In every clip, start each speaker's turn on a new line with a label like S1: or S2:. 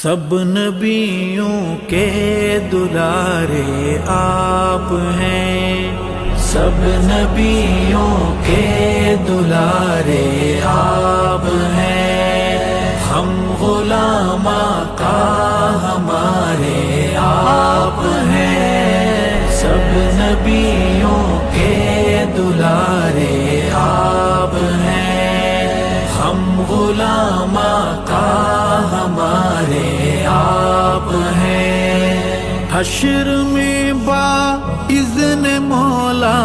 S1: سب نبیوں کے دلارے آپ ہیں، سب نبیوں کے دلارے آپ ہیں، ہم غلام آقا ہمارے آپ ہیں، سب نبیوں کے دلارے آپ ہیں، ہم غلام آقا ہمارے آپ ہیں۔ حشر میں باذن مولا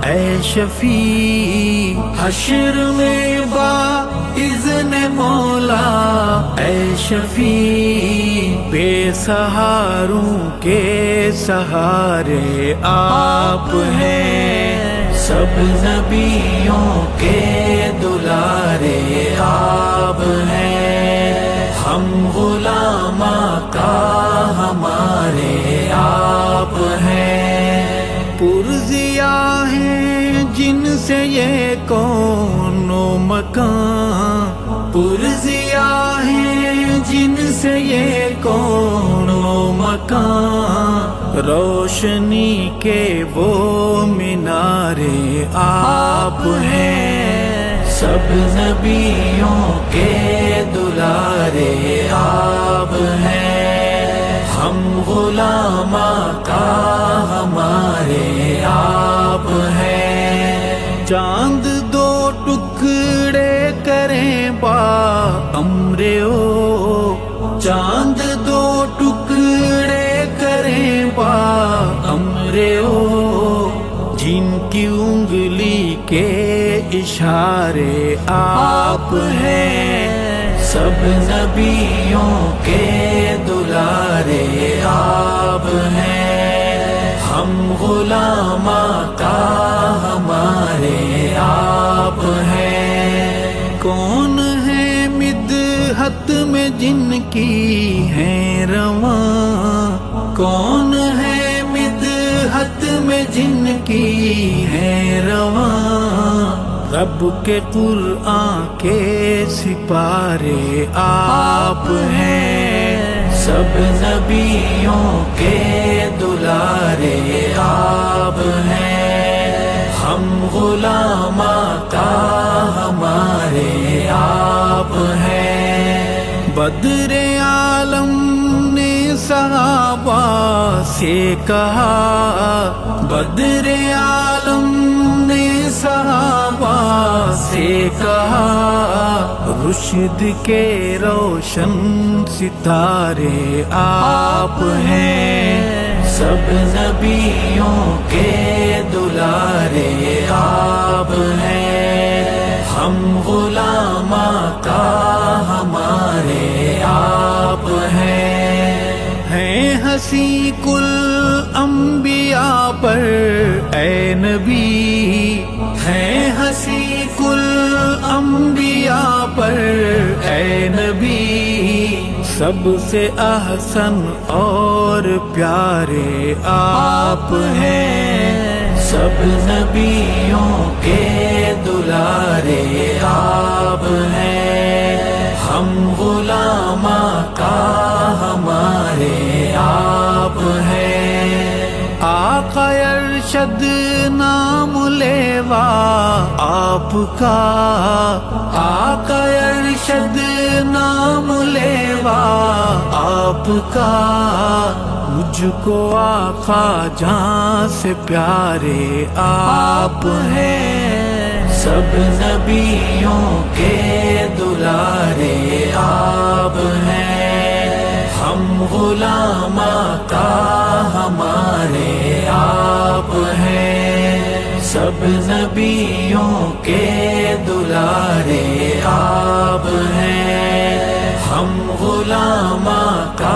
S1: اے شفیع، حشر میں باذن مولا اے شفیع، بے سہاروں کے سہارے آپ ہیں، سب نبیوں کے دلارے آپ ہیں، ہم غلام آقا ہمارے آپ ہیں۔ پرزیا ہیں جن سے یہ کون و مکان، پرزیا ہیں جن سے یہ کون و مکان، روشنی کے وہ مینارے آپ ہیں، سب نبیوں کے دلارے آپ ہیں، ہم غلام آقا ہمارے آپ ہیں۔ چاند دو ٹکڑے کریں با امرے او، چاند دو ٹکڑے کریں با امرے او، جن کی انگلی کے اشارے آپ ہیں، سب نبیوں کے دلارے آپ ہیں، ہم غلام آقا ہمارے آپ ہیں۔ کون ہے مدحت میں جن کی ہیں رواں، کون ہے مدحت میں جن کی ہیں رواں، رب کے قرآن کے سپارے آپ ہیں، سب نبیوں کے دلارے آپ ہیں، ہم غلام آقا ہمارے آپ ہیں۔ بدر عالم نے صحابہ سے کہا، بدر عالم نے صحابہ سے کہا، رشد کے روشن ستارے آپ ہیں، سب نبیوں کے دلارے آپ ہیں، ہم غلام آقا ہمارے آپ ہیں۔ ہنسی کل انبیاء پر اے نبی، ہے ہنسی کل انبیاء پر اے نبی، سب سے احسن اور پیارے آپ ہیں، سب نبیوں کے دلارے آپ ہیں، ہم غلام آقا ہمارے آپ ہیں۔ آقا ارشد نام لیوا آپ کا، آقا ارشد نام لیوا آپ کا، مجھ کو آقا جان سے پیارے آپ ہیں، سب نبیوں کے دلارے آپ ہیں، ہم غلام آقا ہمارے آپ ہیں، سب نبیوں کے دلارے آپ ہیں، ہم غلام آقا